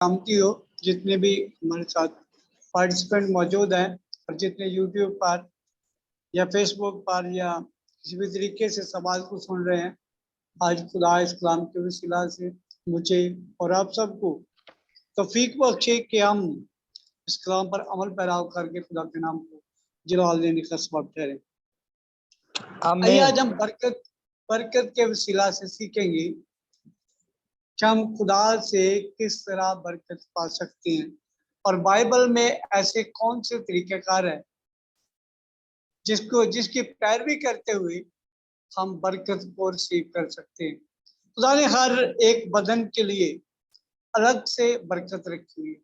कामती हो, जितने भी हमारे साथ पार्टिसिपेंट मौजूद हैं और जितने यूट्यूब पर या फेसबुक पर या किसी भी तरीके से सवाल को सुन रहे हैं। आज खुदा इस कलाम के वसीला से मुझे और आप सबको तौफीक बख्शे कि हम इस कलाम पर अमल पैरा करके खुदा के नाम को जलाल देने का सबब ठहरे। आइए आज हम बरकत के वसीला से सीखेंगे कि हम खुदा से किस तरह बरकत पा सकते हैं और बाइबल में ऐसे कौन से तरीक़ेकार हैं जिसकी पैरवी करते हुए हम बरकत को रिसीव कर सकते हैं। खुदा ने हर एक बदन के लिए अलग से बरकत रखी हुई है।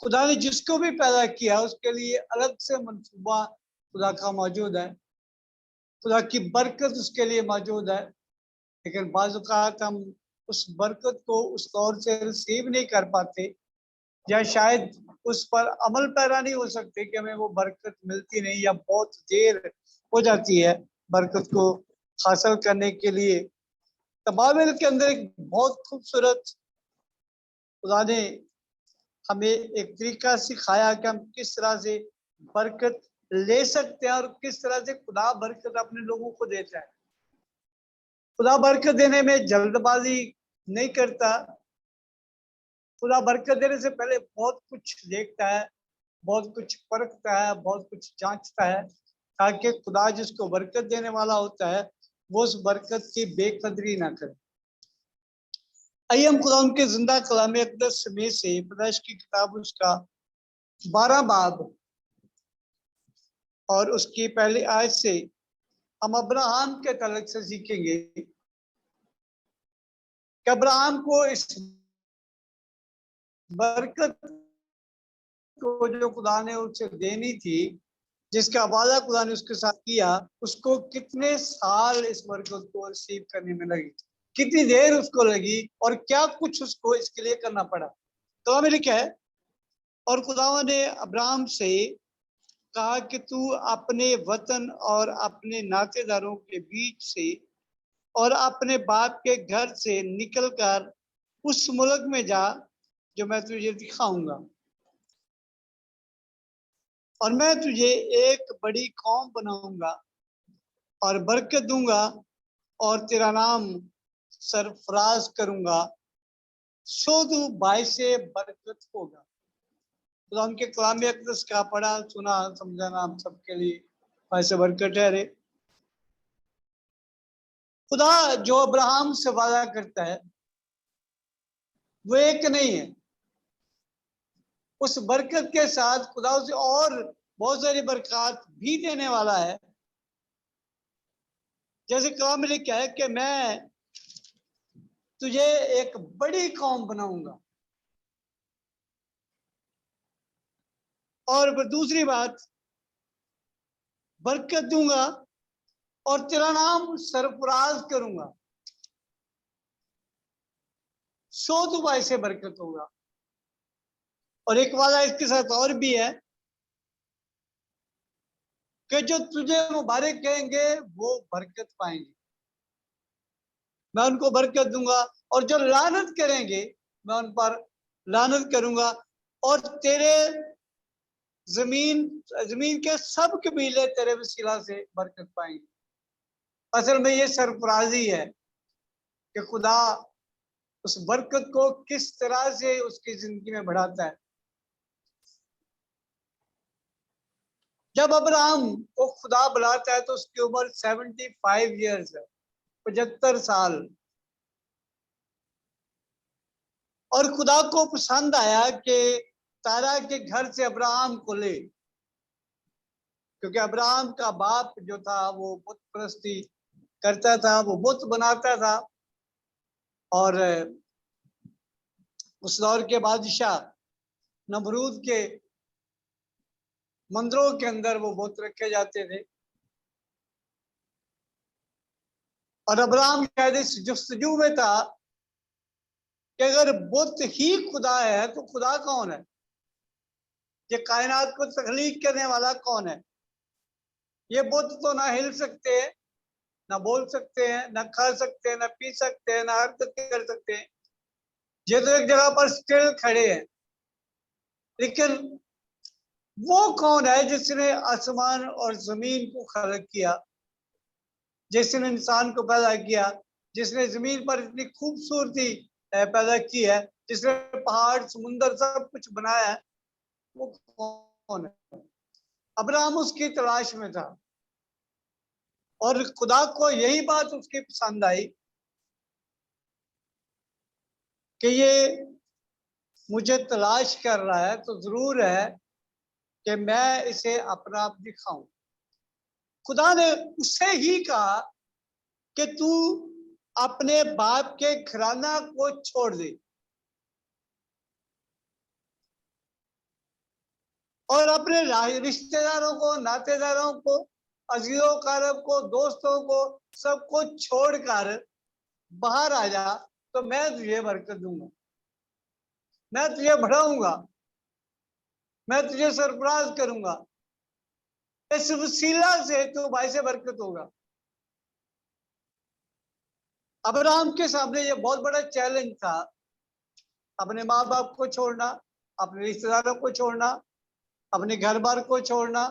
खुदा ने जिसको भी पैदा किया उसके लिए अलग से मनसूबा खुदा का मौजूद है। खुदा की बरकत उसके लिए मौजूद है, लेकिन बाज़ औक़ात हम उस बरकत को उस तौर से रिसीव नहीं कर पाते या शायद उस पर अमल पैरा नहीं हो सकते कि हमें वो बरकत मिलती नहीं या बहुत देर हो जाती है बरकत को हासिल करने के लिए। तो बाइबल के अंदर एक बहुत खूबसूरत खुदा ने हमें एक तरीका सिखाया कि हम किस तरह से बरकत ले सकते हैं और किस तरह से खुदा बरकत अपने लोगों को देता है। खुदा बरकत देने में जल्दबाजी नहीं करता। खुदा बरकत देने से पहले बहुत कुछ देखता है, बहुत कुछ परखता है, बहुत कुछ जांचता है, ताकि खुदा जिसको बरकत देने वाला होता है वो उस बरकत की बेकदरी ना करे। आइए हम खुदा उनके जिंदा कलाम अक़दस में से पैदाइश की किताब उसका 12 बाब और उसकी पहली आयत से हम अब्राहम के तलक से सीखेंगे कि अब्राहम को इस बरकत को जो खुदा ने उसे देनी थी, जिसका वादा खुदा ने उसके साथ किया, उसको कितने साल इस बरकत को रिसीव करने में लगी, कितनी देर उसको लगी और क्या कुछ उसको इसके लिए करना पड़ा। तो हमें लिखा है, और खुदा ने अब्राहम से कहा कि तू अपने वतन और अपने नातेदारों के बीच से और अपने बाप के घर से निकलकर उस मुल्क में जा जो मैं तुझे दिखाऊंगा, और मैं तुझे एक बड़ी कौम बनाऊंगा और बरकत दूंगा और तेरा नाम सरफराज करूंगा, सो तू बायसे बरकत होगा। तो उनके कलाम अक़दस का पढ़ा सुना समझाना हम सबके लिए बायसे बरकत ठहरे। खुदा जो अब्राहम से वादा करता है वो एक नहीं है। उस बरकत के साथ खुदा उसे और बहुत सारी बरकत भी देने वाला है। जैसे कलाम में लिखा है कि मैं तुझे एक बड़ी कौम बनाऊंगा, और दूसरी बात बरकत दूंगा और तेरा नाम सरफराज करूंगा, सो दुबाई से बरकत होगा। और एक वादा इसके साथ और भी है कि जो तुझे मुबारक कहेंगे वो बरकत पाएंगे, मैं उनको बरकत दूंगा, और जो लानत करेंगे मैं उन पर लानत करूंगा, और तेरे जमीन के सब कबीले तेरे वसीला से बरकत पाएंगे। असल में ये सरफराजी है कि खुदा उस बरकत को किस तरह से उसकी जिंदगी में बढ़ाता है। जब अब्राहम को खुदा बुलाता है तो उसकी उम्र 75 ईयर्स है, 75 साल। और खुदा को पसंद आया कि तारा के घर से अब्राहम को ले, क्योंकि अब्राहम का बाप जो था वो बुत परस्ती करता था, वो बुत बनाता था, और उस दौर के बादशाह नमरूद के मंदिरों के अंदर वो बुत रखे जाते थे। और अब्राहम शायद इस जुस्तजू में था कि अगर बुत ही खुदा है तो खुदा कौन है, ये कायनात को तख्लीक करने वाला कौन है। ये बुत तो ना हिल सकते हैं, ना बोल सकते हैं, ना खा सकते हैं, ना पी सकते हैं, ना हरकत कर सकते हैं। ये तो एक जगह पर स्टिल खड़े हैं, लेकिन वो कौन है जिसने आसमान और जमीन को खलक किया, जिसने इंसान को पैदा किया, जिसने जमीन पर इतनी खूबसूरती पैदा की है, जिसने पहाड़ समुंदर सब कुछ बनाया है, वो कौन है? अब्राहम उसकी तलाश में था और खुदा को यही बात उसकी पसंद आई कि ये मुझे तलाश कर रहा है, तो जरूर है कि मैं इसे अपना आप दिखाऊं। खुदा ने उससे ही कहा कि तू अपने बाप के घराना को छोड़ दे और अपने रिश्तेदारों को, नातेदारों को, अजीजों कारब को, दोस्तों को, सबको छोड़कर बाहर आ जा, तो मैं तुझे बरकत दूंगा, मैं तुझे बढ़ाऊंगा, मैं तुझे सरफराज करूंगा, इस वसीला से तो भाई से बरकत होगा। अब्राहम के सामने ये बहुत बड़ा चैलेंज था, अपने माँ बाप को छोड़ना, अपने रिश्तेदारों को छोड़ना, अपने घर बार को छोड़ना,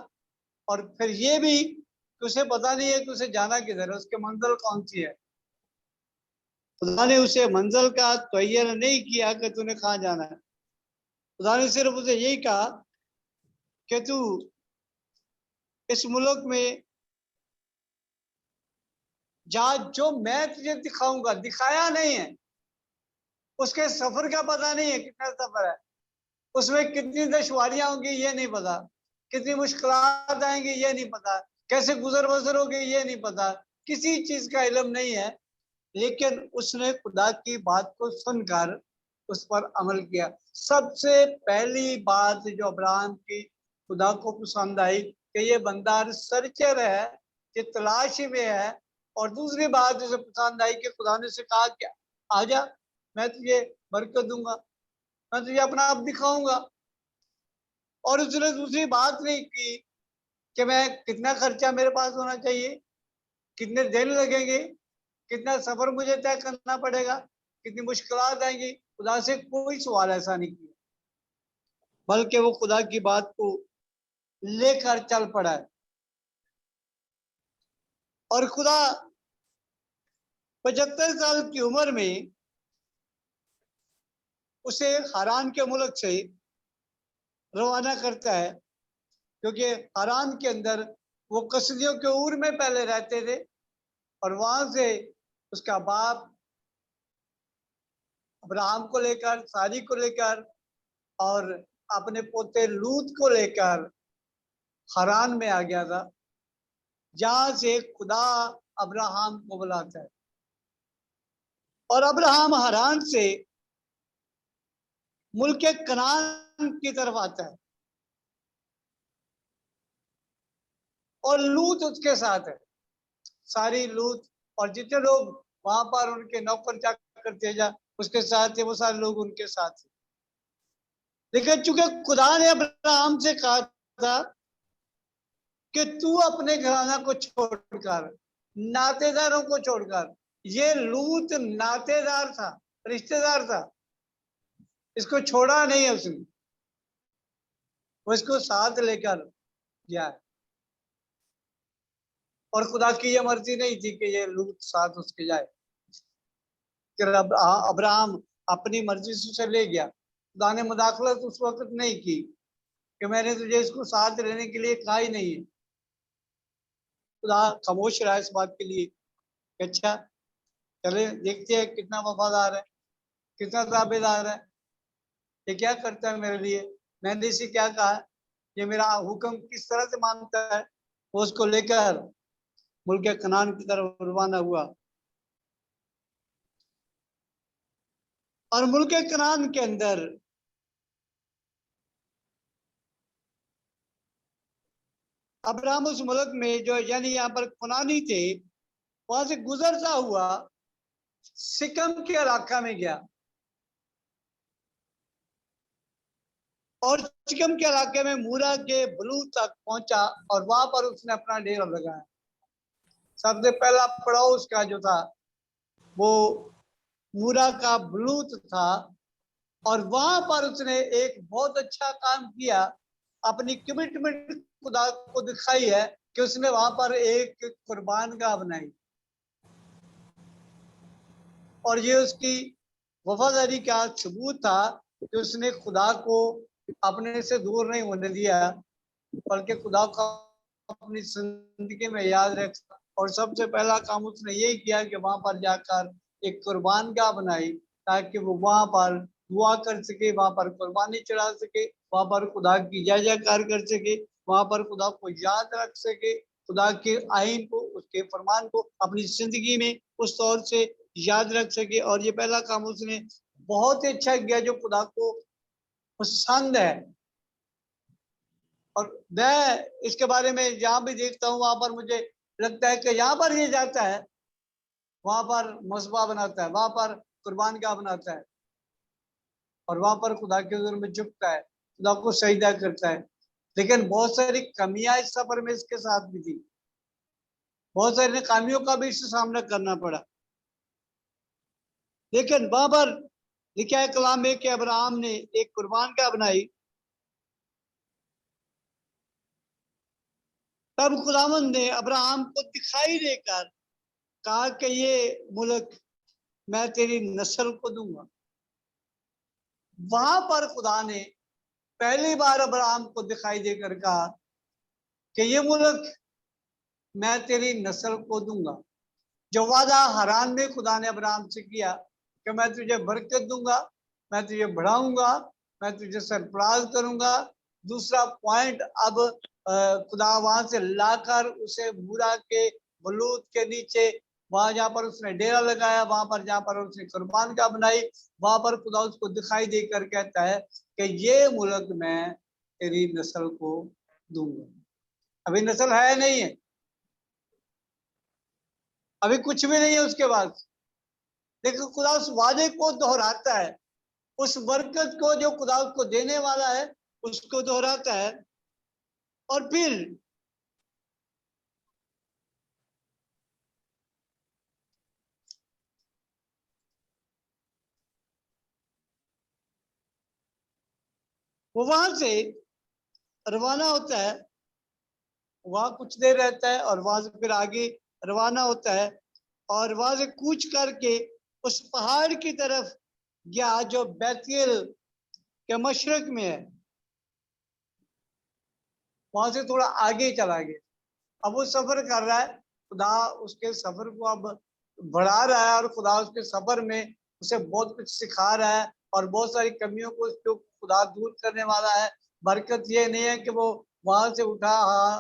और फिर ये भी कि उसे पता नहीं है कि उसे जाना किधर है, उसके मंजिल कौन सी है। खुदा ने उसे मंजिल का तयन नहीं किया कि तूने कहाँ जाना है। खुदा ने सिर्फ उसे यही कहा कि तू इस मुल्क में जा, जो मैं तुझे दिखाऊंगा। दिखाया नहीं है, उसके सफर का पता नहीं है कितना सफर है, उसमें कितनी दुश्वारियां होंगी ये नहीं पता, कितनी मुश्किलात आएंगी ये नहीं पता, कैसे गुजर बसर होगी ये नहीं पता, किसी चीज का इल्म नहीं है। लेकिन उसने खुदा की बात को सुनकर उस पर अमल किया। सबसे पहली बात जो अब्राहम की खुदा को पसंद आई कि ये बंदा रिसर्चर है, ये तलाश में है। और दूसरी बात उसे पसंद आई कि खुदा ने उसे कहा कि आजा, मैं तुझे बरकत दूंगा, मैं तुझे अपना आप दिखाऊंगा। और उसने दूसरी बात नहीं की कि मैं कितना खर्चा मेरे पास होना चाहिए, कितने दिन लगेंगे, कितना सफर मुझे तय करना पड़ेगा, कितनी मुश्किलात आएंगी। खुदा से कोई सवाल ऐसा नहीं किया, बल्कि वो खुदा की बात को लेकर चल पड़ा है। और खुदा 75 साल की उम्र में उसे हारान के मुल्क से रवाना करता है, क्योंकि हारान के अंदर वो कसदियों के ऊर में पहले रहते थे, और वहां से उसका बाप अब्राहम को लेकर, सारी को लेकर और अपने पोते लूत को लेकर हारान में आ गया था, जहां से खुदा अब्राहम को बुलाता है। और अब्राहम हारान से मुल्क कनान की तरफ आता है, और लूत उसके साथ है, सारी लूत और जितने लोग वहां पर उनके नौकर चाकर थे जा उसके साथ थे, वो सारे लोग उनके साथ थे। लेकिन चूंकि खुदा ने अब्राहम से कहा था कि तू अपने घराना को छोड़कर, नातेदारों को छोड़कर, ये लूत नातेदार था, रिश्तेदार था, इसको छोड़ा नहीं है उसने, वो इसको साथ लेकर गया। और खुदा की ये मर्जी नहीं थी कि ये लूत साथ उसके जाए, अब्राहम अपनी मर्जी से उसे ले गया। खुदा ने मुदाखलत उस वक्त नहीं की कि मैंने तुझे इसको साथ रहने के लिए कहा ही नहीं है। खुदा खामोश रहा इस बात के लिए कि अच्छा चले देखते हैं कितना वफादार है, कितना ताबेदार है, ये क्या करता है मेरे लिए, मैंने इसे क्या कहा, ये मेरा हुक्म किस तरह से मानता है। वो उसको लेकर मुल्क कनान की तरफ रवाना हुआ। और मुल्क कनान के अंदर अब्राहम उस मुल्क में जो यानी यहाँ पर कुनानी थे, वहां से गुजरता हुआ सिकम के इलाका में गया, और सिकम के इलाके में मूरा के बलू तक पहुंचा, और वहां पर उसने अपना डेरा लगाया। सबसे पहला पड़ाव उसका जो था वो मूरा का बलूत था, और वहां पर उसने एक बहुत अच्छा काम किया, अपनी कमिटमेंट खुदा को दिखाई है कि उसने वहां पर एक कुर्बान गाह बनाई, और ये उसकी वफादारी का सबूत था कि उसने खुदा को अपने से दूर नहीं होने दिया, बल्कि खुदा को अपनी जिंदगी में याद रखा। और सबसे पहला काम उसने यही किया कि वहां पर जाकर एक कुर्बान गाह बनाई, ताकि वो वहां पर दुआ कर सके, वहां पर कुर्बानी चढ़ा सके, वहां पर खुदा की जय जयकार कर सके, वहां पर खुदा को याद रख सके, खुदा के आइन को, उसके फरमान को अपनी जिंदगी में उस तौर से याद रख सके। और ये पहला काम उसने बहुत ही अच्छा किया जो खुदा को पसंद है। और मैं इसके बारे में जहां भी देखता हूँ वहां पर मुझे लगता है कि यहाँ पर ये जाता है, वहां पर मसबा बनाता है, वहां पर कुर्बान गाह बनाता है, और वहां पर खुदा के हुजूर में झुकता है, खुदा को सजदा करता है। लेकिन बहुत सारी कमियां इस सफर में इसके साथ भी थी, बहुत सारी नाकामियों का भी इससे सामना करना पड़ा। लेकिन वहां पर लिखा है कलाम में कि अब्राहम ने एक कुर्बान गाह बनाई। तब खुदावंद ने अब्राहम को दिखाई देकर कहा कि ये मुल्क मैं तेरी नस्ल को दूंगा। वहां पर खुदा ने पहली बार अब्राहम को दिखाई देकर कहा कि ये मुल्क मैं तेरी नस्ल को दूंगा। जो वादा हरान में खुदा ने अब्राहम से किया कि मैं तुझे बरकत दूंगा, मैं तुझे बढ़ाऊंगा, मैं तुझे सरफराज करूंगा। दूसरा पॉइंट, अब खुदा वहां से लाकर उसे बुरा के बलूत के नीचे, वहां जहां पर उसने डेरा लगाया, वहां पर जहां पर उसने कुर्बान का बनाई, वहां पर खुदा उसको दिखाई देकर कहता है कि ये मुल्क मैं तेरी नस्ल को दूंगा। अभी नस्ल है नहीं है, अभी कुछ भी नहीं है उसके बाद। लेकिन खुदा उस वादे को दोहराता है, उस बरकत को जो खुदा उसको देने वाला है उसको दोहराता है। और फिर वो वहां से रवाना होता है, वहां कुछ देर रहता है और वहां से फिर आगे रवाना होता है, और वहां से कूच करके उस पहाड़ की तरफ गया जो बैतूल के मशरक में है। वहां से थोड़ा आगे चला गया, अब वो सफर कर रहा है, खुदा उसके सफर को अब बढ़ा रहा है, और खुदा उसके सफर में उसे बहुत कुछ सिखा रहा है, और बहुत सारी कमियों को उसको खुदा दूर करने वाला है। बरकत ये नहीं है कि वो वहां से उठा,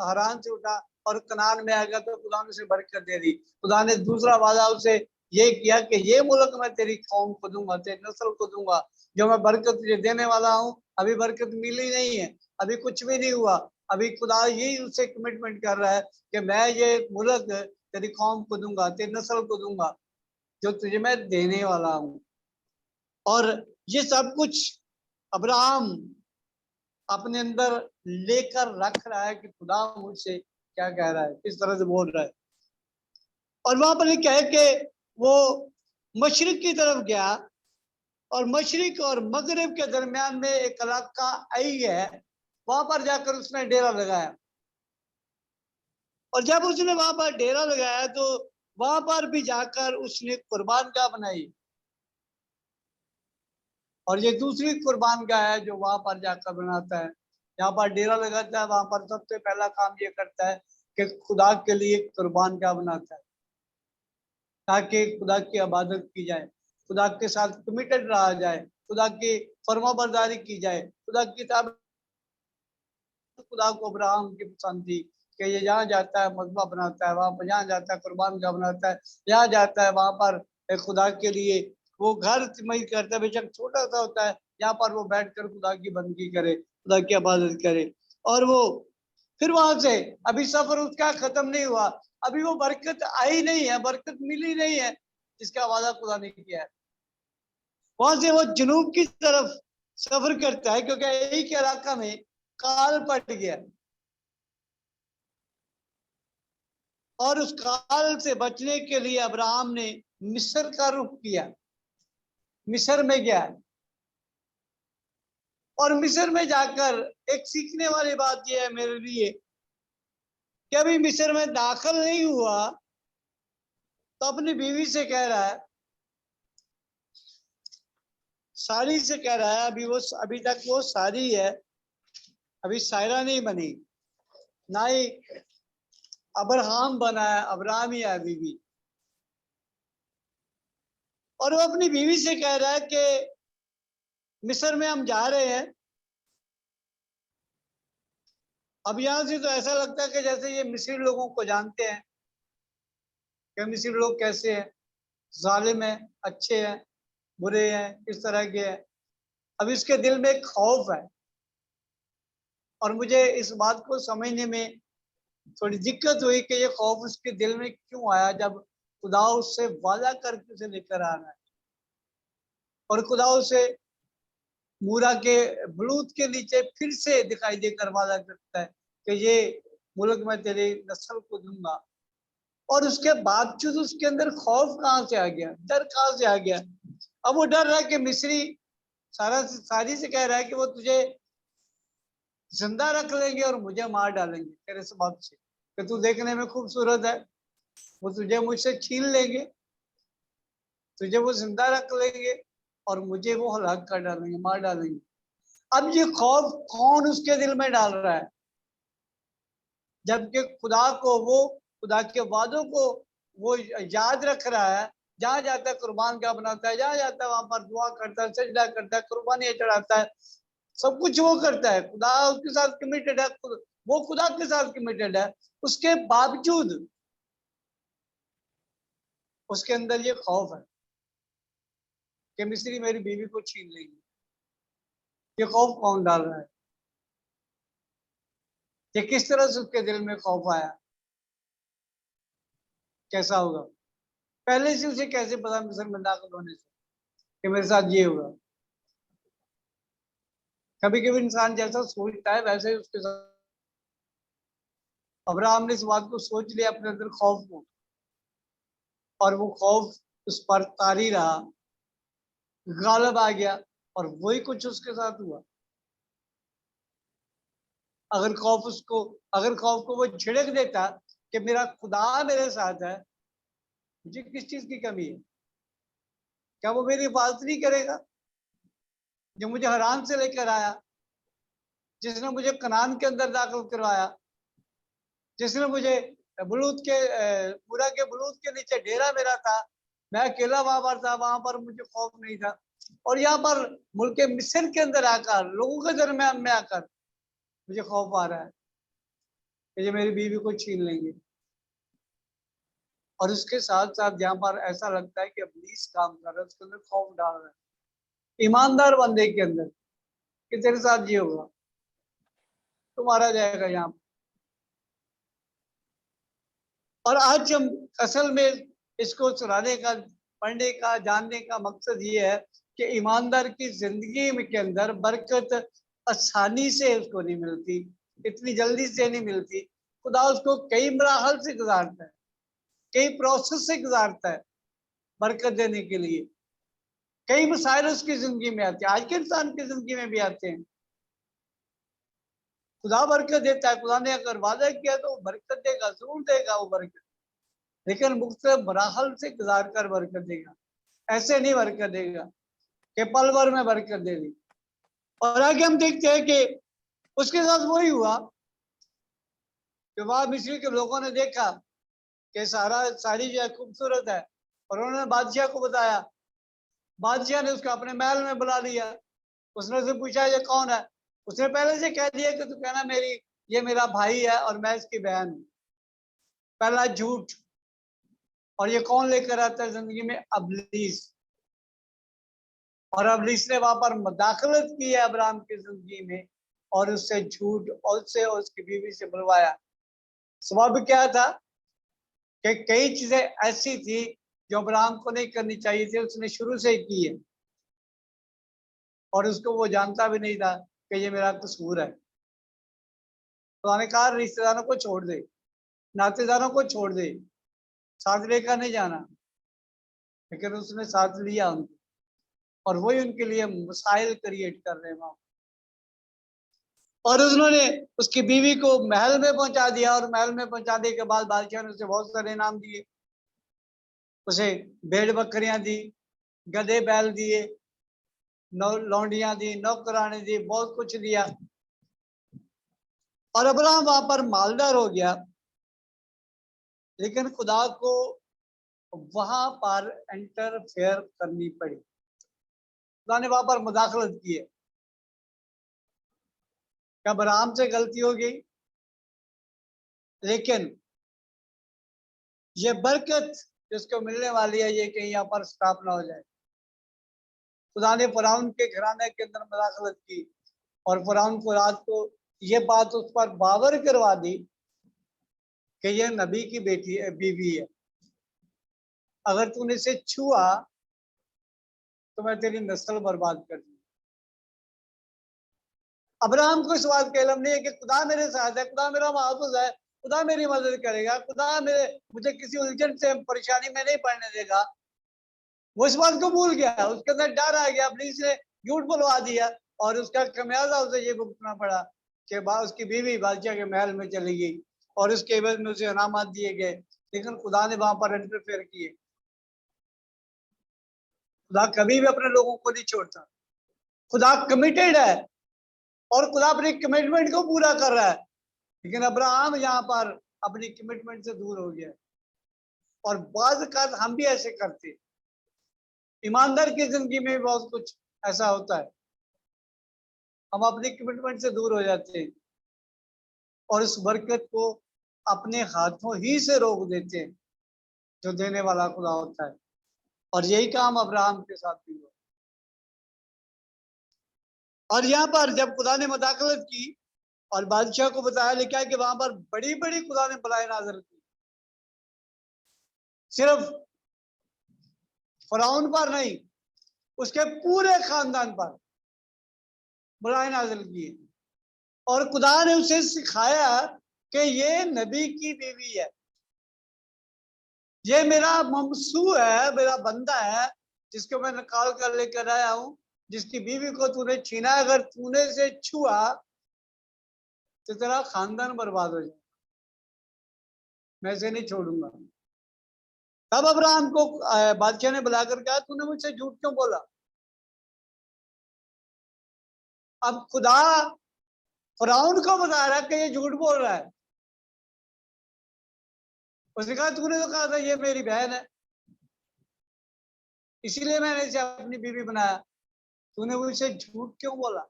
हरान से उठा और कनान में आ गया तो खुदा ने उसे बरकत दे दी। खुदा ने दूसरा वादा उसे ये किया कि ये मुल्क मैं तेरी कौम को दूंगा, तेरी नस्ल को दूंगा, जो मैं बरकत तुझे देने वाला हूँ। अभी बरकत मिली नहीं है, अभी कुछ भी नहीं हुआ, अभी खुदा यही उससे कमिटमेंट कर रहा है कि मैं ये मुल्क तेरी कौम को दूंगा, तेरी नस्ल को दूंगा, जो तुझे मैं देने वाला हूँ। और ये सब कुछ अब्राहम अपने अंदर लेकर रख रहा है कि खुदा मुझसे क्या कह रहा है, किस तरह से बोल रहा है। और वहां पर क्या है कि वो मशरिक की तरफ गया, और मशरिक और मगरिब के दरमियान में एक इलाका आई है, वहां पर जाकर उसने डेरा लगाया। और जब उसने वहां पर डेरा लगाया तो वहां पर भी जाकर उसने कुर्बान गाह बनाई। और ये दूसरी कुर्बान गाह है जो वहां पर जाकर बनाता है, यहाँ पर डेरा लगाता है, वहां पर सबसे पहला काम ये करता है कि खुदा के लिए कुर्बान गाह बनाता है, ताकि खुदा की इबादत की जाए, खुदा के साथ कमिटेड रहा जाए, खुदा की फरमाबरदारी की जाए। खुदा की किताब, खुदा को अब्राहम की पसंद थी कि ये जहाँ जाता है मजबा बनाता है, वहां पर जहाँ जाता है कुर्बान का बनाता है, जहाँ जाता है वहां पर खुदा के लिए वो घर तैयार करता है, बेशक छोटा सा होता है, यहाँ पर वो बैठकर खुदा की बंदगी करे, खुदा की इबादत करे। और वो फिर वहां से, अभी सफर उसका खत्म नहीं हुआ, अभी वो बरकत आई नहीं है, बरकत मिली नहीं है जिसका वादा खुदा ने किया है। वहां से वो जनूब की तरफ सफर करता है, क्योंकि एक इलाका में काल पड़ गया, और उस काल से बचने के लिए अब्राहम ने मिस्र का रुख किया, मिस्र में गया। और मिस्र में जाकर एक सीखने वाली बात यह है मेरे लिए कि अभी मिस्र में दाखिल नहीं हुआ तो अपनी बीवी से कह रहा है, सारी से कह रहा है, अभी तक वो सारी है, अभी सायरा नहीं बनी, ना ही अब्राहम बना है, अब्राहम ही है अभी भी। और वो अपनी बीवी से कह रहा है कि मिस्र में हम जा रहे हैं। अब यहां से तो ऐसा लगता है कि जैसे ये मिस्री लोगों को जानते हैं कि मिस्री लोग कैसे हैं, जालिम है, अच्छे हैं, बुरे हैं, किस तरह के हैं। अब इसके दिल में एक खौफ है और मुझे इस बात को समझने में थोड़ी दिक्कत हुई कि ये खौफ उसके दिल में क्यों आया जब खुदा उससे वादा करके उसे लेकर आ रहा है और खुदा उसे मूरा के बलूत के नीचे फिर से दिखाई देकर वादा करता है कि ये मुल्क मैं तेरी नस्ल को दूंगा। और उसके बावजूद उसके अंदर खौफ कहाँ से आ गया, डर कहाँ से आ गया। अब वो डर रहा है कि मिस्री सारी से कह रहा है कि वो तुझे जिंदा रख लेंगे और मुझे मार डालेंगे तेरे सबब से, कि तू देखने में खूबसूरत है, वो तुझे मुझसे छीन लेंगे, तुझे वो जिंदा रख लेंगे और मुझे वो हलाक कर डालेंगे, मार डालेंगे। अब ये खौफ कौन उसके दिल में डाल रहा है, जबकि खुदा के वादों को वो याद रख रहा है। जहां जाता है कुर्बान का बनाता है, जहां जाता है वहां पर दुआ करता है, सजदा करता है, कुर्बानी चढ़ाता है, सब कुछ वो करता है। खुदा उसके साथ कमिटेड है, वो खुदा के साथ कमिटेड है। उसके बावजूद उसके अंदर ये खौफ है कि मिस्री मेरी बीवी को छीन लेंगे। ये खौफ कौन डाल रहा है, ये किस तरह से उसके दिल में खौफ आया, कैसा होगा, पहले से उसे कैसे पता मिस्र में दाखिल होने से कि मेरे साथ ये होगा। कभी कभी इंसान जैसा सोचता है वैसे ही उसके साथ। अब्राहम ने इस बात को सोच लिया अपने अंदर खौफ को, और वो खौफ उस पर तारी रहा, गालब आ गया, और वही कुछ उसके साथ हुआ। अगर अगर खौफ को वो झिड़क देता कि मेरा खुदा मेरे साथ है, मुझे किस चीज की कमी है, क्या वो मेरी हिफाजत नहीं करेगा, जो मुझे हरान से लेकर आया, जिसने मुझे कनान के अंदर दाखिल करवाया, जिसने मुझे पूरा के बलूत के नीचे डेरा मेरा था, मैं अकेला वहां पर था, वहां पर मुझे खौफ नहीं था। और यहाँ पर मुल्क मिस्र के अंदर आकर, लोगों के दरम्यान में आकर मुझे खौफ आ रहा है कि ये मेरी बीवी को छीन लेंगे। और उसके साथ साथ यहाँ पर ऐसा लगता है कि इब्लीस काम कर रहा है, उसके अंदर खौफ डाल रहा है ईमानदार बंदे के अंदर कि तेरे साथ ये होगा, तो मारा जाएगा यहाँ। और आज हम असल में इसको सुनाने का, पढ़ने का, जानने का मकसद ये है कि ईमानदार की जिंदगी में के अंदर बरकत आसानी से उसको नहीं मिलती, इतनी जल्दी से नहीं मिलती। खुदा उसको कई मराहल से गुजारता है, कई प्रोसेस से गुजारता है बरकत देने के लिए। कई मसाइल उसकी जिंदगी में आते हैं, आज के इंसान की जिंदगी में भी आते हैं। खुदा बरकत देता है, खुदा ने अगर वादा किया तो बरकत देगा, जरूर देगा वो बरकत, लेकिन मुख्तलिफ मराहल से गुजार कर बरकत देगा। ऐसे नहीं बरकत देगा कि पल भर में बरकत दे दी। और आगे हम देखते हैं कि उसके साथ वही हुआ कि वहां मिस्र के लोगों ने देखा कि सारी जो है खूबसूरत है, और उन्होंने बादशाह को बताया। बादशाह ने उसको अपने महल में बुला लिया। उसने उससे पूछा ये कौन है, उसने पहले से कह दिया कि तू कहना ये मेरा भाई है और मैं इसकी बहन हूँ। पहला झूठ। और ये कौन लेकर आता है जिंदगी में, अबलीस। और अबलीस ने वहां पर मुदाखलत की है अब्राहम की जिंदगी में, और उससे झूठ और उससे और उसकी बीवी से बुलवाया। सबब क्या था कि कई चीजें ऐसी थी जो अब्राहम को नहीं करनी चाहिए थी, उसने शुरू से ही की है, और उसको वो जानता भी नहीं था कि ये मेरा कसूर है। तो उन्होंने कहा रिश्तेदारों को छोड़ दे, नातेदारों को छोड़ दे, साथ लेकर नहीं जाना। लेकिन उसने साथ लिया उनको, और वही उनके लिए मसाइल क्रिएट कर रहे हैं वहां। और उन्होंने उसकी बीवी को महल में पहुंचा दिया, और महल में पहुंचाने के बाद बादशाह ने उसे बहुत सारे इनाम दिए। उसे भेड़ बकरियां दी, गधे बैल दिए, लौंडियां दी, नौकरानी दी, बहुत कुछ दिया। और अब्राहम वहां पर मालदार हो गया, लेकिन खुदा को वहां पर इंटरफेयर करनी पड़ी। खुदा ने वहां पर मुदाखलत की है। अब्राहम से गलती हो गई, लेकिन ये बरकत जिसको मिलने वाली है, ये कहीं यहाँ पर स्टॉप ना हो जाए। खुदा ने फिरौन के घराने के अंदर मुदाखलत की, और फिरौन को रात को ये बात उस पर बावर करवा दी कि ये नबी की बीवी है। अगर तूने इसे छुआ तो मैं तेरी नस्ल बर्बाद कर दूंगा। अब्राहम को इस बात का इल्म नहीं है कि खुदा मेरे साथ है, खुदा मेरा महफूज है, खुदा मेरी मदद करेगा, खुदा मुझे किसी उलझन से परेशानी में नहीं पड़ने देगा। वो इस बात को भूल गया, उसके अंदर डर आ गया, अपनी से झूठ बुलवा दिया, और उसका खमियाजा उसे ये भुगतना पड़ा कि उसकी बीवी बादशाह के महल में चली गई, और उसके एवज में उसे इनामात दिए गए। लेकिन खुदा ने वहां पर इंटरफेयर किए। खुदा कभी भी अपने लोगों को नहीं छोड़ता। खुदा कमिटेड है, और खुदा अपनी कमिटमेंट को पूरा कर रहा है। लेकिन अब्राहम यहाँ पर अपनी कमिटमेंट से दूर हो गया, और बाज़ का हम भी ऐसे करते। ईमानदार की जिंदगी में बहुत कुछ ऐसा होता है, हम अपनी कमिटमेंट से दूर हो जाते हैं, और इस बरकत को अपने हाथों ही से रोक देते हैं जो देने वाला खुदा होता है। और यही काम अब्राहम के साथ भी हुआ। और यहाँ पर जब खुदा ने मुदाखलत की और बादशाह को बताया, लिखा है कि वहां पर बड़ी बड़ी खुदा ने बलाएं नाज़िल की। सिर्फ फिरौन पर नहीं, उसके पूरे खानदान पर बलाएं नाज़िल की। और खुदा ने उसे सिखाया कि ये नबी की बीवी है, ये मेरा ममसू है, मेरा बंदा है, जिसको मैं निकाल कर लेकर आया हूं, जिसकी बीवी को तूने छीना। अगर तूने से छुआ तो तेरा खानदान बर्बाद हो जाए, मैं इसे नहीं छोड़ूंगा। तब अब्राहम को बादशाह ने बुलाकर कहा, तूने मुझसे झूठ क्यों बोला? अब खुदा फिरौन को बता रहा है कि ये झूठ बोल रहा है। उसने कहा, तूने तो कहा था ये मेरी बहन है, इसीलिए मैंने इसे अपनी बीवी बनाया, तूने मुझसे झूठ क्यों बोला?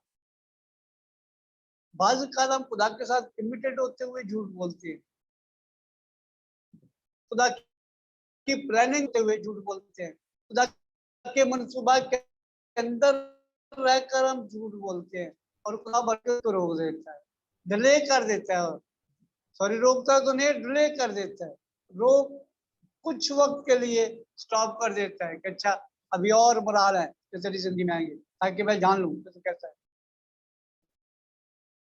बाज़ औक़ात हम खुदा के साथ कमिटेड होते हुए झूठ बोलते हैं, खुदा की प्लानिंग होते हुए झूठ बोलते हैं, खुदा के मनसूबा के अंदर रहकर हम झूठ बोलते हैं, और खुदा बरकत को रोक देता है, डिले कर देता है। सॉरी, रोकता तो नहीं, डिले कर देता है। रोक कुछ वक्त के लिए स्टॉप कर देता है कि अच्छा अभी और मुराल है जो तेरी जिंदगी में आएंगे, ताकि मैं जान लूं तो कैसा है।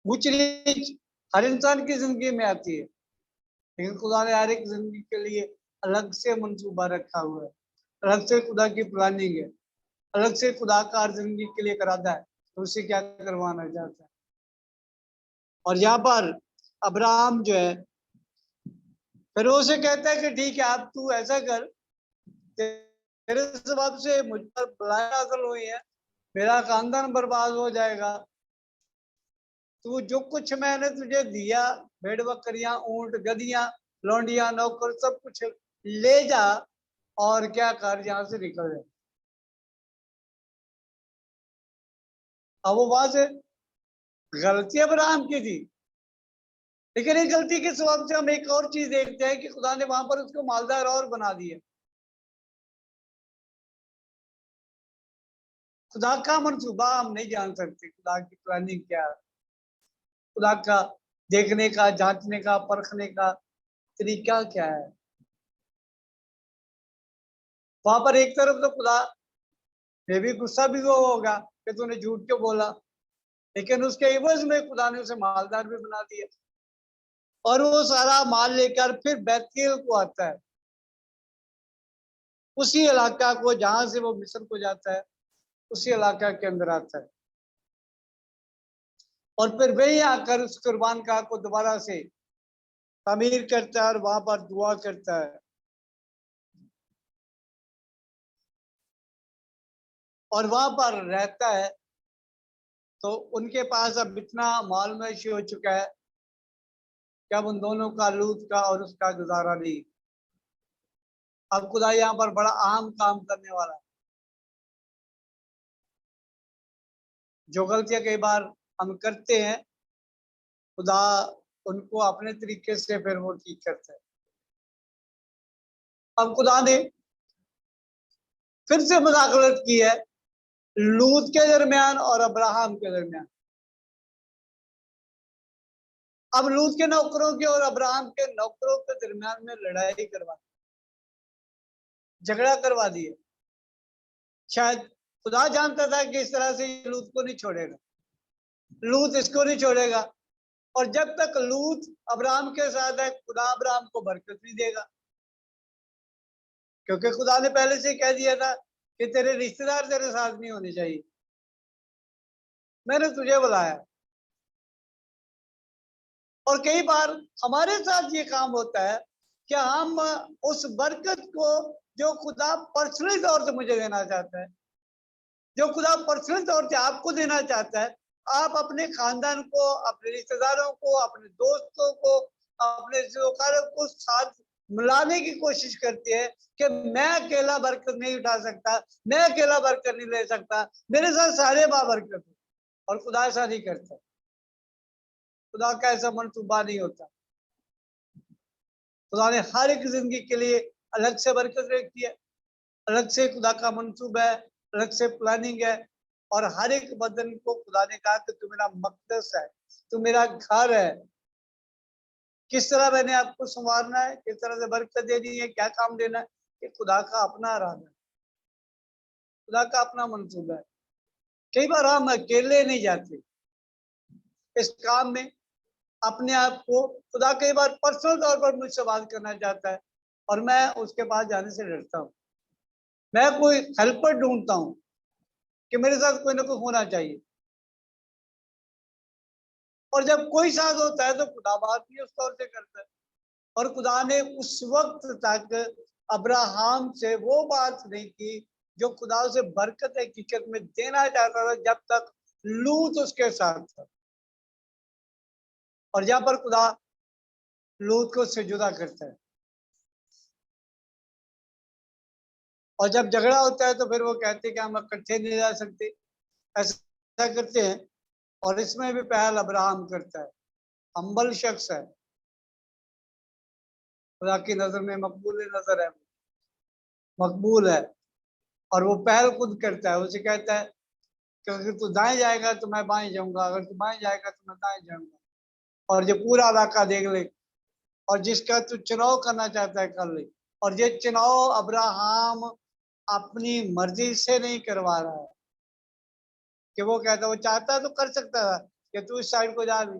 ऊंच नीच हर इंसान की जिंदगी में आती है, लेकिन खुदा ने हर एक जिंदगी के लिए अलग से मंसूबा रखा हुआ है, अलग से खुदा की प्लानिंग है, अलग से खुदा का हर जिंदगी के लिए कराता है तो उसे क्या करवाना चाहता है। और यहाँ पर अब्राहम जो है, फिर वो उसे कहता है कि ठीक है, अब तू ऐसा कर, तेरे सबब से मुझ पर बलाएं नाज़िल हुई है, मेरा खानदान बर्बाद हो जाएगा। तू जो कुछ मैंने तुझे दिया, भेड़ बकरियां, ऊंट, गधियां, लौंडियां, नौकर, सब कुछ ले जा, और क्या कर, यहाँ से निकल जाए। अब वो वहां से गलती अब्राहम की थी, लेकिन एक गलती के सबब से हम एक और चीज देखते हैं कि खुदा ने वहां पर उसको मालदार और बना दिया। खुदा का मनसूबा हम नहीं जान सकते, खुदा की प्लानिंग क्या है, खुदा का देखने का, जांचने का, परखने का तरीका क्या है। वहां पर एक तरफ तो खुदा में भी गुस्सा भी वो होगा कि तूने झूठ क्यों बोला, लेकिन उसके एवज में खुदा ने उसे मालदार भी बना दिया, और वो सारा माल लेकर फिर बैतूल को आता है, उसी इलाका को जहां से वो मिस्र को जाता है, उसी इलाका के अंदर आता है। और फिर वही आकर उस कुर्बान गाह को दोबारा से तामीर करता है और वहां पर दुआ करता है और वहां पर रहता है। तो उनके पास अब इतना माल मवेशी हो चुका है कि अब उन दोनों का, लूत का और उसका, गुजारा नहीं। अब खुदा यहाँ पर बड़ा अहम काम करने वाला है। जो गलतियां कई बार हम करते हैं, खुदा उनको अपने तरीके से फिर वो ठीक करता है। अब खुदा ने फिर से मुदाखलत की है लूत के दरमियान और अब्राहम के दरमियान। अब लूत के नौकरों के और अब्राहम के नौकरों के दरमियान में लड़ाई करवा, झगड़ा करवा दिए। शायद खुदा जानता था कि इस तरह से लूत को नहीं छोड़ेगा, लूत इसको नहीं छोड़ेगा, और जब तक लूत अब्राहम के साथ है खुदा अब्राहम को बरकत नहीं देगा, क्योंकि खुदा ने पहले से कह दिया था कि तेरे रिश्तेदार तेरे साथ नहीं होने चाहिए, मैंने तुझे बुलाया। और कई बार हमारे साथ ये काम होता है कि हम उस बरकत को जो खुदा पर्सनली तौर से मुझे देना चाहता है, जो खुदा पर्सनल तौर से आपको देना चाहता है, आप अपने खानदान को, अपने रिश्तेदारों को, अपने दोस्तों को, अपने जोकारों को साथ मिलाने की कोशिश करती है कि मैं अकेला बरकत नहीं उठा सकता, मैं अकेला बरकत नहीं ले सकता, मेरे साथ सारे बाबरकत है। और खुदा ऐसा नहीं करता, खुदा का ऐसा मनसूबा नहीं होता। खुदा ने हर एक जिंदगी के लिए अलग से बरकत रखी है, अलग से खुदा का मनसूबा है, अलग से प्लानिंग है। और हर एक बदन को खुदा ने कहा कि तू मेरा मकदस है, तू मेरा घर है। किस तरह मैंने आपको संवारना है, किस तरह से बरकत देनी है, क्या काम देना है, ये खुदा का अपना इरादा है, खुदा का अपना मनसूबा है। कई बार हम अकेले नहीं जाते इस काम में, अपने आप को खुदा कई बार पर्सनल तौर पर मुझसे बात करना चाहता है और मैं उसके पास जाने से डरता हूँ। मैं कोई हेल्पर ढूंढता हूँ कि मेरे साथ कोई ना कोई होना चाहिए, और जब कोई साथ होता है तो खुदा बात भी उस तौर से करता है। और खुदा ने उस वक्त तक अब्राहम से वो बात नहीं की जो खुदा उसे बरकत हकीकत में देना चाहता था, जब तक लूत उसके साथ था। और जहां पर खुदा लूत को उससे जुदा करता है, और जब झगड़ा होता है तो फिर वो कहते हैं कि हम इकट्ठे नहीं रह सकते, ऐसा करते हैं। और इसमें भी पहल अब्राहम करता है, हम्बल शख्स है, खुदा की नजर में मकबूल नजर है, मकबूल है। और वो पहल खुद करता है, उसे कहता है कि अगर तू दाएं जाएगा तो मैं बाएं जाऊंगा, अगर तू बाएं जाएगा तो मैं दाएं जाऊंगा, और ये पूरा इलाका देख ले, और जिसका तू चुनाव करना चाहता है कर ले। और ये चुनाव अब्राहम अपनी मर्जी से नहीं करवा रहा है कि वो कहता, वो चाहता तो कर सकता था कि तू इस साइड को जा भी,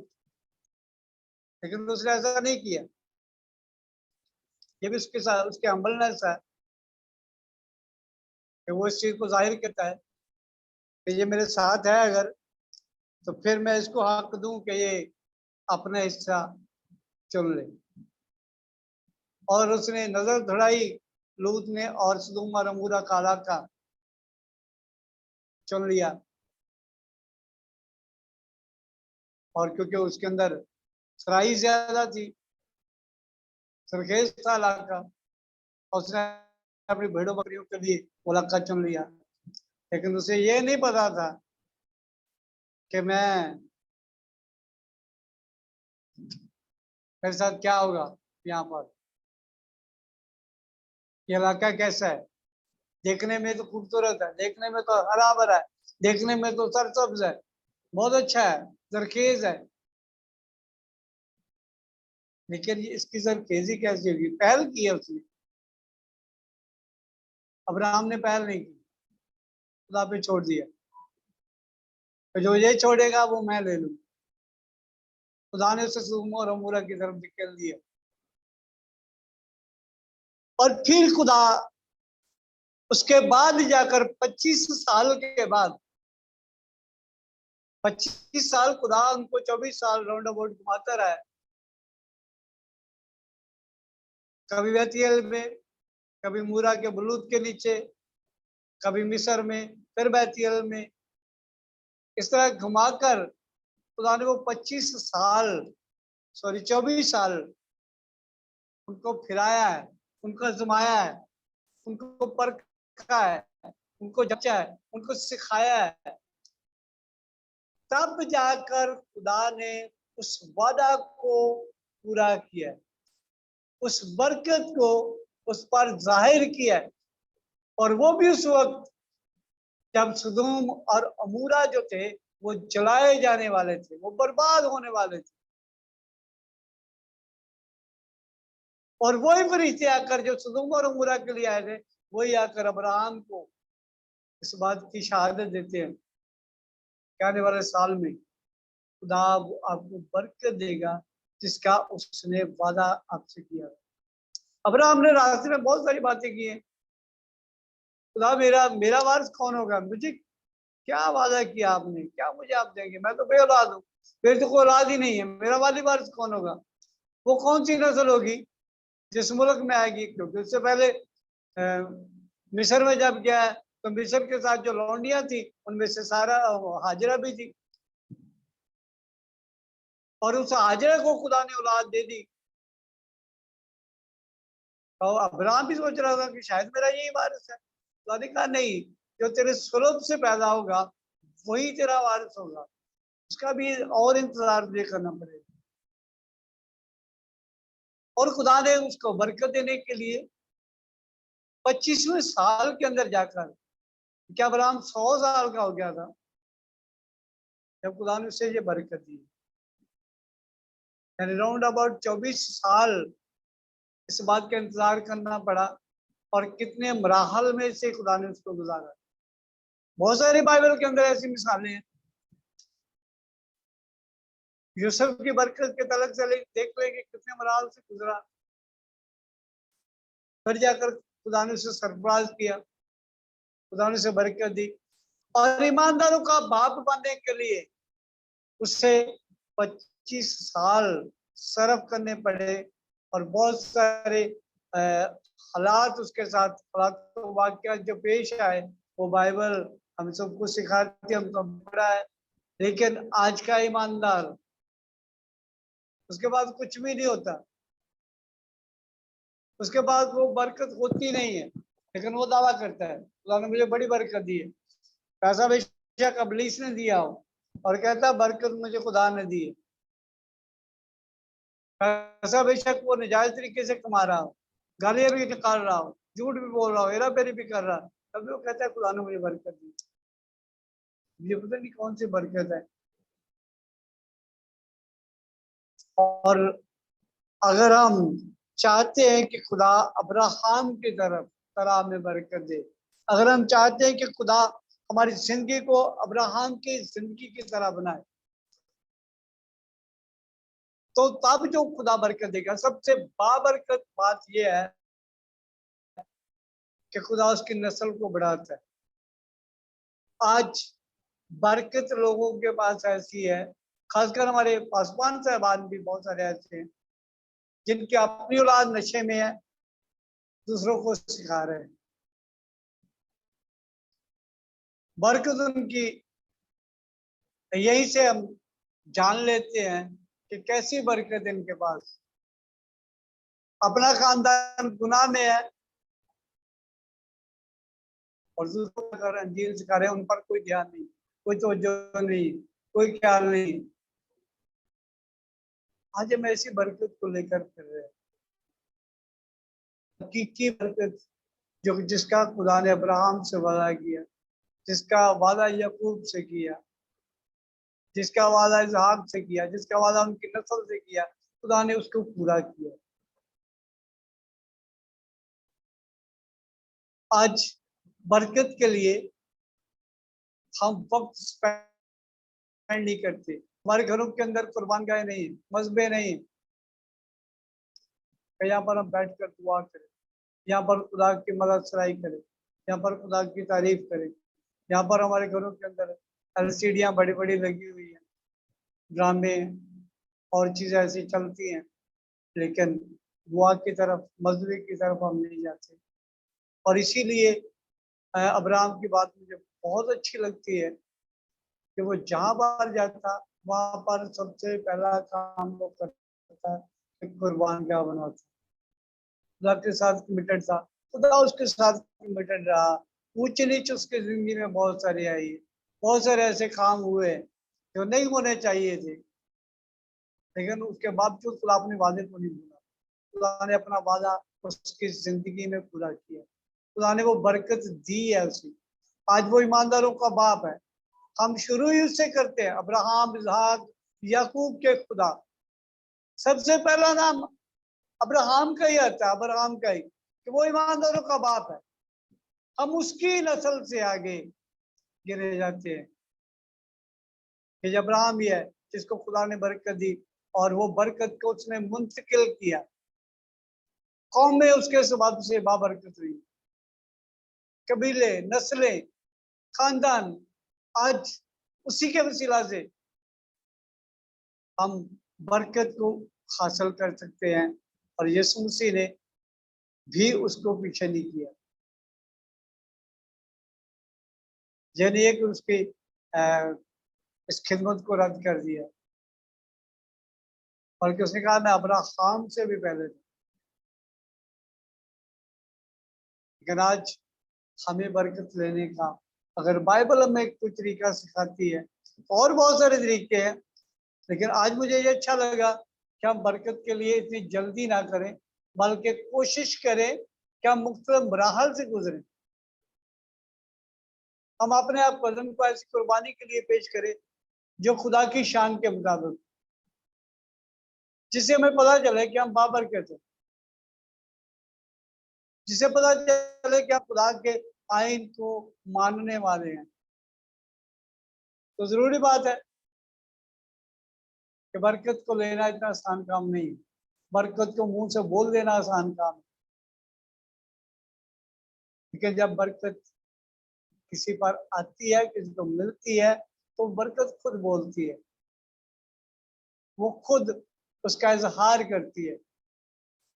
लेकिन उसने ऐसा नहीं किया। ये भी उसके साथ उसके हम्बलनेस है कि वो इस चीज को जाहिर करता है कि ये मेरे साथ है, अगर तो फिर मैं इसको हक दूं कि ये अपना हिस्सा चुन ले। और उसने नजर दौड़ाई लूत ने, और सदूम और अमूरा का इलाका चुन लिया। और क्योंकि उसके अंदर सराई ज्यादा थी, सरखेज था इलाका, और उसने अपनी भेड़ों बकरियों के लिए वो इलाका चुन लिया। लेकिन उसे ये नहीं पता था कि मैं, मेरे साथ क्या होगा यहाँ पर, ये इलाका कैसा है। देखने में तो खूबसूरत है, देखने में तो हरा भरा है, देखने में तो सरसब्ज है, बहुत अच्छा है, जरखेज है। लेकिन ये इसकी जरखेजी कैसी होगी, पहल की है उसने, अब्राहम ने पहल नहीं की, खुदा पे छोड़ दिया, तो जो ये छोड़ेगा वो मैं ले लूँ। खुदा ने उसे सदोम और अमूरा की तरफ निकल दिया। और फिर खुदा उसके बाद जाकर 25 साल के बाद 25 साल खुदा उनको 24 साल राउंड अबाउट घुमाता रहा है, कभी बेतीएल में, कभी मूरा के बलूत के नीचे, कभी मिस्र में, फिर बेतीएल में। इस तरह घुमाकर खुदा ने वो 24 साल उनको फिराया है, उनको आजमाया है, उनको परखा है, उनको जांचा है, उनको सिखाया है। तब जाकर खुदा ने उस वादा को पूरा किया, उस बरकत को उस पर जाहिर किया। और वो भी उस वक्त जब सदोम और अमूरा जो थे वो जलाए जाने वाले थे, वो बर्बाद होने वाले थे। और वही फरिश्ते आकर जो सदोम और अमूरा के लिए आए थे, वही आकर अब्राहम को इस बात की शहादत देते हैं कि आने वाले साल में खुदा आपको बरकत देगा जिसका उसने वादा आपसे किया। अब्राहम ने रास्ते में बहुत सारी बातें की हैं। खुदा मेरा मेरा वारिस कौन होगा, मुझे क्या वादा किया आपने, क्या मुझे आप देंगे, मैं तो बेऔलाद हूँ, मेरी तो कोई औलाद ही नहीं है, मेरा वारिस कौन होगा, वो कौन सी नस्ल होगी जिस मुल्क में आएगी। क्योंकि उससे पहले मिस्र में जब गया तो मिस्र के साथ जो लौंडियां थी उनमें से सारा हाजरा भी थी, और उस हाजरा को खुदा ने औलाद दे दी। और अब्राहम भी सोच रहा था कि शायद मेरा यही वारिस है। खुदा ने कहा नहीं, जो तेरे स्वरूप से पैदा होगा वही तेरा वारिस होगा, उसका भी और इंतजार तुझे करना पड़ेगा। और खुदा ने उसको बरकत देने के लिए 25वें साल के अंदर जाकर, क्या अब्राहम 100 साल का हो गया था जब खुदा ने उसे ये बरकत दी, यानी राउंड अबाउट 24 साल इस बात का इंतजार करना पड़ा। और कितने मराहल में से खुदा ने उसको गुजारा। बहुत सारी बाइबल के अंदर ऐसी मिसालें हैं। यूसुफ की बरकत के तलक से देख लेंगे कितने मराहल से गुजरा, फिर जाकर खुदा ने उसे सरफराज किया, खुदा ने उसे बरकत दी। और ईमानदारों का बाप बनने के लिए उसे 25 साल सर्व करने पड़े। और बहुत सारे हालात उसके साथ, हालात तो वाकया जो पेश आए वो बाइबल हम सबको सिखाती है, हमको पढ़ा है। लेकिन आज का ईमानदार, उसके बाद कुछ भी नहीं होता, उसके बाद वो बरकत होती नहीं है, लेकिन वो दावा करता है खुदा ने मुझे बड़ी बरकत दी है। पैसा बेशक इब्लीस ने दिया हो और कहता बरकत मुझे खुदा ने दी है। पैसा बेशक वो नाजायज तरीके से कमा रहा हो, गालियां भी निकाल रहा हो, झूठ भी बोल रहा हो, हेरा फेरी भी कर रहा है, तभी वो कहता है खुदा ने मुझे बरकत दी। ये पता नहीं कौन सी बरकत है। और अगर हम चाहते हैं कि खुदा अब्राहम की तरह में बरकत दे, अगर हम चाहते हैं कि खुदा हमारी जिंदगी को अब्राहम की जिंदगी की तरह बनाए, तो तब जो खुदा बरकत देगा। सबसे बाबरकत बात यह है कि खुदा उसकी नस्ल को बढ़ाता है। आज बरकत लोगों के पास ऐसी है, खासकर हमारे पासवान साहबान भी बहुत सारे ऐसे हैं जिनकी अपनी औलाद नशे में है, दूसरों को सिखा रहे हैं। बरकत उनकी यहीं से हम जान लेते हैं कि कैसी बरकत इनके पास। अपना खानदान गुनाह में है और दूसरों को अंजीर सिखा रहे हैं, उन पर कोई ध्यान नहीं, कोई तवज्जो नहीं, कोई ख्याल नहीं। आज हम ऐसी बरकत को लेकर फिर रहे हैं, हकीकी बरकत जो जिसका खुदा ने अब्राहम से वादा किया, जिसका वादा यकूब से किया, जिसका वादा इसहाक से किया, जिसका वादा उनकी नस्ल से किया, खुदा ने उसको पूरा किया। आज बरकत के लिए हम वक्त स्पेंड नहीं करते, हमारे घरों के अंदर कुर्बान गाय नहीं, मजबे नहीं, यहाँ पर हम बैठ कर दुआ करें, यहाँ पर खुदा की मदद सराई करें, यहाँ पर खुदा की तारीफ करें, यहाँ पर हमारे घरों के अंदर LCDयाँ बड़ी बड़ी लगी हुई है, ड्रामे और चीजें ऐसी चलती हैं, लेकिन दुआ की तरफ, मजहबी की तरफ हम नहीं जाते। और इसीलिए अब्राहम की बात मुझे बहुत अच्छी लगती है कि वो जहाँ बाहर जाता वहां पर सबसे पहला काम वो करता कि कुर्बान क्या बनवाता। खुदा के साथ कमिटेड था, खुदा उसके साथ कमिटेड रहा। ऊंच नीच उसकी जिंदगी में बहुत सारी आई, बहुत सारे ऐसे काम हुए जो नहीं होने चाहिए थे, लेकिन उसके बावजूद खुदा अपने वादे को नहीं भूला। खुदा ने अपना वादा उसकी जिंदगी में पूरा किया। खुदा ने वो बरकत दी है उसे। आज वो ईमानदारों का बाप है। हम शुरू ही उससे करते हैं, अब्राहम, इसहाक, याकूब के खुदा। सबसे पहला नाम अब्राहम का ही आता है, अब्राहम का ही, कि वो ईमानदारों का बाप है। हम उसकी नस्ल से आगे गिने जाते हैं कि जब अब्राहम ही है जिसको खुदा ने बरकत दी, और वो बरकत को उसने मुंतकिल किया। कौम में उसके बाद से बाबरकत हुई, कबीले, नस्लें, खानदान, आज उसी के वसीला से हम बरकत को हासिल कर सकते हैं। और यीशु मसीह ने भी उसको पीछे नहीं किया। यह नहीं है कि उसकी इस खिदमत को रद्द कर दिया, बल्कि उसने कहा मैं अब्राहम से भी पहले था। लेकिन आज हमें बरकत लेने का, अगर बाइबल हमें कोई तरीका सिखाती है, और बहुत सारे तरीके हैं, लेकिन आज मुझे ये अच्छा लगा कि हम बरकत के लिए इतनी जल्दी ना करें, बल्कि कोशिश करें कि हम मुख्तलिफ मराहल से गुजरें। हम अपने आप बदन को ऐसी कुर्बानी के लिए पेश करें जो खुदा की शान के मुताबिक, जिससे हमें पता चले कि हम बाबरकत हैं, जिसे पता चले कि आप खुदा के आइन को मानने वाले हैं। तो जरूरी बात है कि बरकत को लेना इतना आसान काम नहीं है। बरकत को मुंह से बोल देना आसान काम है, लेकिन जब बरकत किसी पर आती है, किसी को मिलती है, तो बरकत खुद बोलती है, वो खुद उसका इजहार करती है।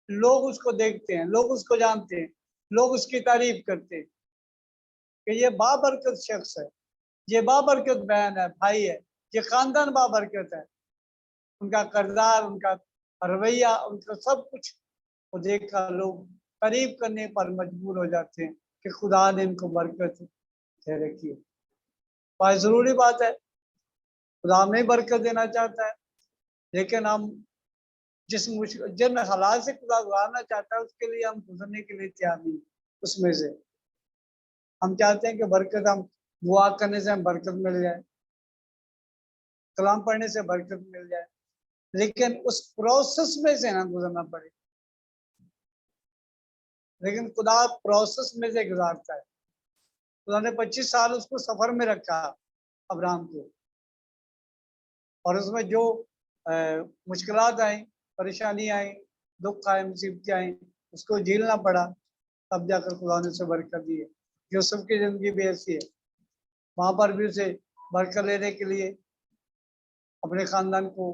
लोग उसको देखते हैं, लोग उसको जानते हैं, लोग उसकी तारीफ करते हैं कि ये बाबरकत शख्स है, ये बाबरकत बहन है, भाई है, ये खानदान बाबरकत है। उनका किरदार, उनका रवैया, उनका सब कुछ को देखकर लोग तारीफ करने पर मजबूर हो जाते हैं कि खुदा ने इनको बरकत दे रखी है। और जरूरी बात है, खुदा हमें बरकत देना चाहता है, लेकिन हम जिन हालात से खुदा गुजारना चाहता है उसके लिए हम गुजरने के लिए तैयार नहीं। उसमें से हम चाहते हैं कि बरकत, हम दुआ करने से हम बरकत मिल जाए, कलाम पढ़ने से बरकत मिल जाए, लेकिन उस प्रोसेस में से ना गुजरना पड़े। लेकिन खुदा प्रोसेस में से गुजारता है। खुदा ने 25 साल उसको सफर में रखा, अब्राहम को, और उसमें जो मुश्किलात आई, परेशानी आई, दुख आए, मुसीबतें आई, उसको झेलना पड़ा, तब जाकर खुदा ने उसे बरकत दी है। यूसुफ की जिंदगी भी ऐसी है, वहां पर भी उसे बरकत लेने के लिए, अपने खानदान को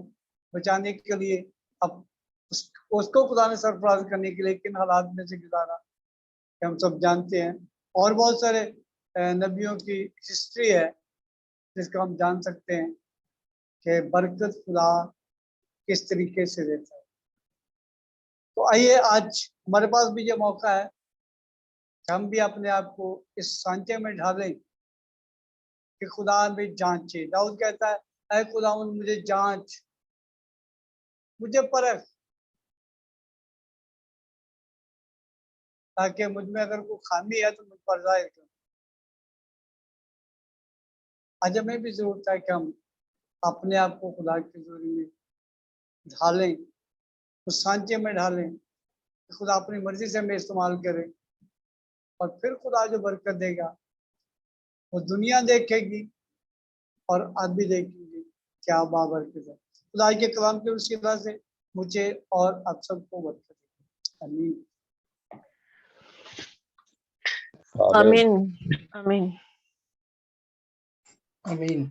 बचाने के लिए, अब उसको खुदा ने सरफराज करने के लिए किन हालात में से गुजारा कि हम सब जानते हैं। और बहुत सारे नबियों की हिस्ट्री है जिसको हम जान सकते हैं कि बरकत खुदा किस तरीके से देता है। तो आइए आज हमारे पास भी ये मौका है कि हम भी अपने आप को इस सांचे में ढालें कि खुदा भी जांचे। दाऊद कहता है, ऐ खुदा मुझे जांच, मुझे परख, ताकि मुझ में अगर कोई खामी है तो मुझ पर जाहिर कर। आज हमें भी जरूरत है कि हम अपने आप को खुदा की हजूरी में ढालें, उस सांचे में ढालें, खुदा अपनी मर्जी से हमें इस्तेमाल करे, और फिर खुदा जो बरकत देगा वो दुनिया देखेगी और आप भी देखेंगे क्या बाबरकत है। खुदा के कलाम के वसीला से मुझे और आप सबको बरकत दे। आमीन। आमीन आमीन। आमीन।